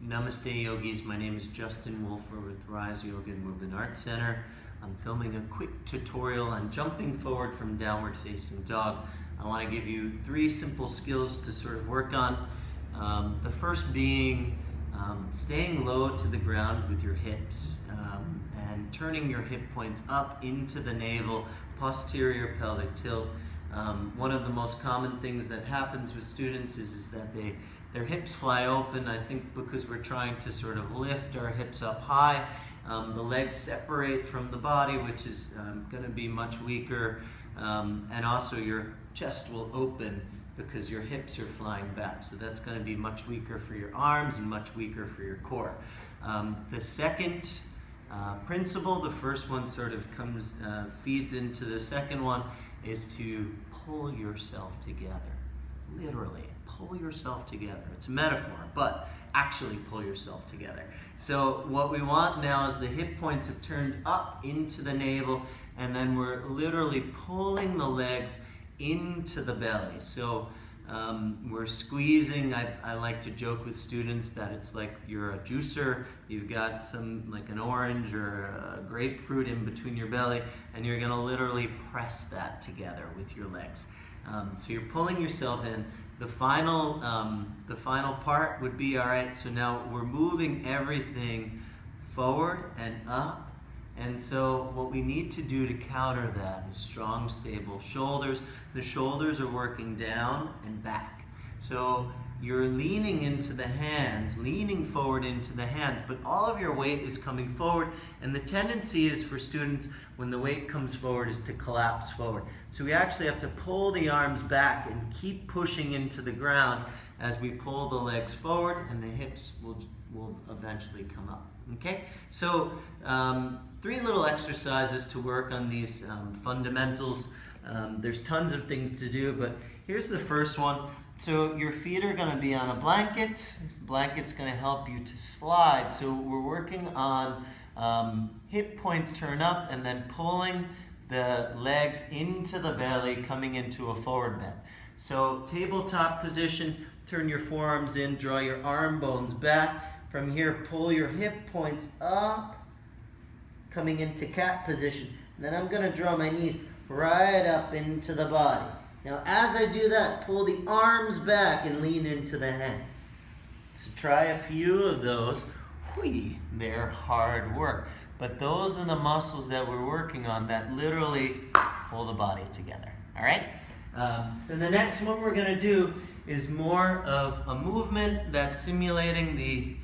Namaste Yogis, my name is Justin Wolfer with Rise Yoga and Movement Arts Center. I'm filming a quick tutorial on jumping forward from downward facing dog. I want to give you 3 simple skills to sort of work on. The first being staying low to the ground with your hips and turning your hip points up into the navel, posterior pelvic tilt. One of the most common things that happens with students is that their hips fly open, I think because we're trying to sort of lift our hips up high. The legs separate from the body, which is going to be much weaker, and also your chest will open because your hips are flying back. So that's going to be much weaker for your arms and much weaker for your core. The second principle, the first one sort of feeds into the second one, is to pull yourself together. Literally, pull yourself together. It's a metaphor, but actually pull yourself together. So what we want now is the hip points have turned up into the navel, and then we're literally pulling the legs into the belly. So we're squeezing. I like to joke with students that it's like you're a juicer. You've got some, like an orange or a grapefruit in between your belly, and you're gonna literally press that together with your legs. So you're pulling yourself in. The final part would be, all right, so now we're moving everything forward and up. And so what we need to do to counter that is strong, stable shoulders. The shoulders are working down and back. So you're leaning into the hands, leaning forward into the hands, but all of your weight is coming forward. And the tendency is for students, when the weight comes forward, is to collapse forward. So we actually have to pull the arms back and keep pushing into the ground as we pull the legs forward, and the hips will eventually come up. Okay, so 3 little exercises to work on these fundamentals. There's tons of things to do, but here's the first one. So your feet are going to be on a blanket. The blanket's going to help you to slide. So we're working on hip points turn up and then pulling the legs into the belly, coming into a forward bend. So tabletop position, turn your forearms in, draw your arm bones back. From here, pull your hip points up, coming into cat position. And then I'm going to draw my knees right up into the body. Now, as I do that, pull the arms back and lean into the hands. So try a few of those. Whee, they're hard work. But those are the muscles that we're working on that literally pull the body together. All right? So the next one we're going to do is more of a movement that's simulating the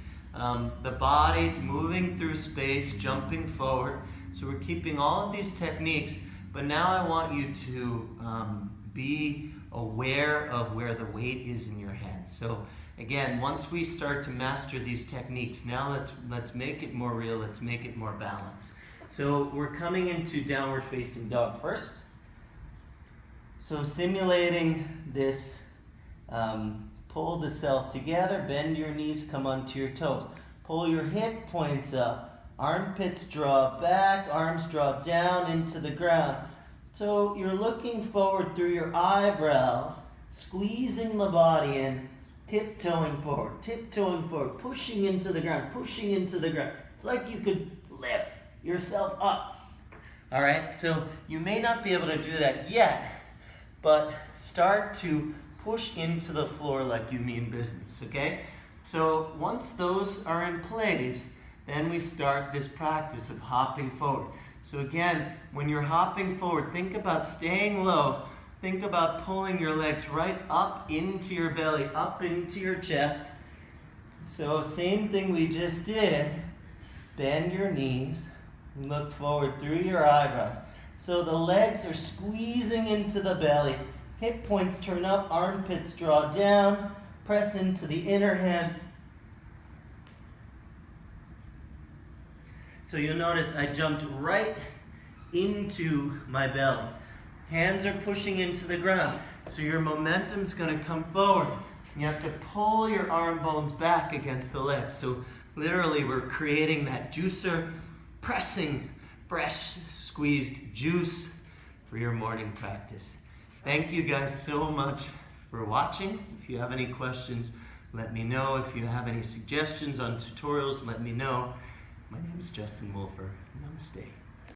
body moving through space, jumping forward. So we're keeping all of these techniques, but now I want you to be aware of where the weight is in your hands. So again, once we start to master these techniques, now let's make it more real, let's make it more balanced. So we're coming into downward facing dog first. So simulating this, pull the self together, bend your knees, come onto your toes. Pull your hip points up, armpits draw back, arms draw down into the ground. So you're looking forward through your eyebrows, squeezing the body in, tiptoeing forward, pushing into the ground, pushing into the ground. It's like you could lift yourself up. All right, so you may not be able to do that yet, but start to push into the floor like you mean business, okay? So once those are in place, then we start this practice of hopping forward. So again, when you're hopping forward, think about staying low. Think about pulling your legs right up into your belly, up into your chest. So same thing we just did. Bend your knees, look forward through your eyebrows. So the legs are squeezing into the belly. Hip points turn up, armpits draw down, press into the inner hand. So you'll notice I jumped right into my belly. Hands are pushing into the ground. So your momentum's going to come forward. You have to pull your arm bones back against the legs. So literally we're creating that juicer, pressing fresh squeezed juice for your morning practice. Thank you guys so much for watching. If you have any questions, Let me know if you have any suggestions on tutorials. Let me know. My name is Justin Wolfer. Namaste.